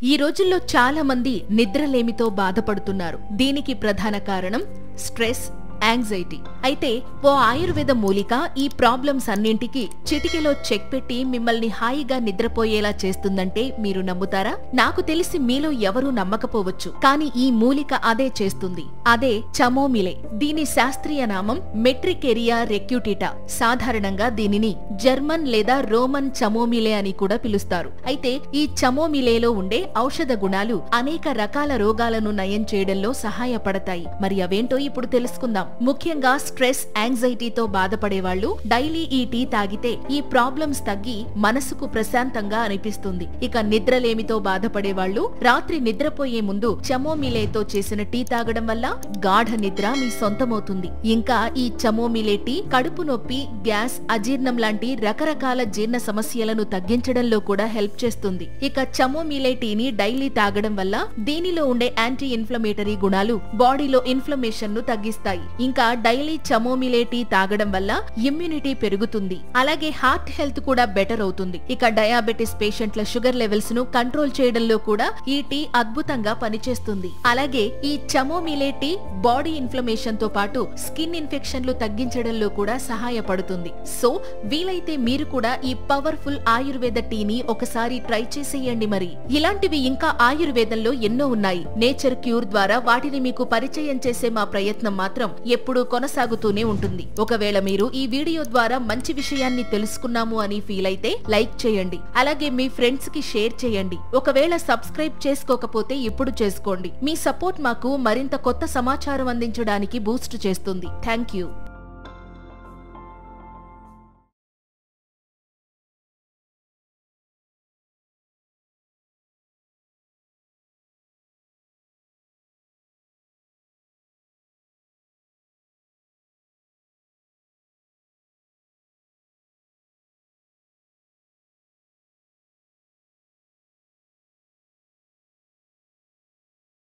ఈ రోజుల్లో చాలా మంది నిద్రలేమితో బాధపడుతున్నారు. దీనికి ప్రధాన కారణం స్ట్రెస్, యాంగ్జైటీ. అయితే ఓ ఆయుర్వేద మూలిక ఈ ప్రాబ్లమ్స్ అన్నింటికి చిటికెలో చెక్ పెట్టి మిమ్మల్ని హాయిగా నిద్రపోయేలా చేస్తుందంటే మీరు నమ్ముతారా? నాకు తెలిసి మీలో ఎవరూ నమ్మకపోవచ్చు, కానీ ఈ మూలిక అదే చేస్తుంది. అదే చమోమిలే. దీని శాస్త్రీయ నామం మెట్రికేరియా రెక్యూటిటా. సాధారణంగా దీనిని జర్మన్ లేదా రోమన్ చమోమిలే అని కూడా పిలుస్తారు. అయితే ఈ చమోమిలేలో ఉండే ఔషధ గుణాలు అనేక రకాల రోగాలను నయం చేయడంలో సహాయపడతాయి. మరి అవేంటో ఇప్పుడు తెలుసుకుందాం. ముఖ్యంగా స్ట్రెస్, యాంగ్జైటీతో బాధపడేవాళ్లు డైలీ ఈ టీ తాగితే ఈ ప్రాబ్లమ్స్ తగ్గి మనసుకు ప్రశాంతంగా అనిపిస్తుంది. ఇక నిద్రలేమితో బాధపడేవాళ్లు రాత్రి నిద్రపోయే ముందు చమోమిలేతో చేసిన టీ తాగడం వల్ల గాఢ నిద్ర మీ సొంతమవుతుంది. ఇంకా ఈ చమోమిలే టీ కడుపు నొప్పి, గ్యాస్, అజీర్ణం లాంటి రకరకాల జీర్ణ సమస్యలను తగ్గించడంలో కూడా హెల్ప్ చేస్తుంది. ఇక చమోమిలే టీని డైలీ తాగడం వల్ల దీనిలో ఉండే యాంటీ ఇన్ఫ్లమేటరీ గుణాలు బాడీలో ఇన్ఫ్లమేషన్ ను తగ్గిస్తాయి. ఇంకా డైలీ చమోమిలే టీ తాగడం వల్ల ఇమ్యూనిటీ పెరుగుతుంది. అలాగే హార్ట్ హెల్త్ కూడా బెటర్ అవుతుంది. ఇక డయాబెటిస్ పేషెంట్ల షుగర్ లెవెల్స్ ను కంట్రోల్ చేయడంలో కూడా ఈ టీ అద్భుతంగా పనిచేస్తుంది. అలాగే ఈ చమోమిలే టీ బాడీ ఇన్ఫ్లమేషన్ తో పాటు స్కిన్ ఇన్ఫెక్షన్లు తగ్గించడంలో కూడా సహాయపడుతుంది. సో వీలైతే మీరు కూడా ఈ పవర్ఫుల్ ఆయుర్వేద టీని ఒకసారి ట్రై చేసేయండి. మరి ఇలాంటివి ఇంకా ఆయుర్వేదంలో ఎన్నో ఉన్నాయి. నేచర్ క్యూర్ ద్వారా వాటిని మీకు పరిచయం చేసే మా ప్రయత్నం మాత్రం ఎప్పుడూ కొనసాగుతూనే ఉంటుంది. ఒకవేళ మీరు ఈ వీడియో ద్వారా మంచి విషయాన్ని తెలుసుకున్నాము అని ఫీల్ అయితే లైక్ చేయండి. అలాగే మీ ఫ్రెండ్స్ కి షేర్ చేయండి. ఒకవేళ సబ్స్క్రైబ్ చేసుకోకపోతే ఇప్పుడు చేసుకోండి. మీ సపోర్ట్ మాకు మరింత కొత్త సమాచారం అందించడానికి బూస్ట్ చేస్తుంది. Thank you.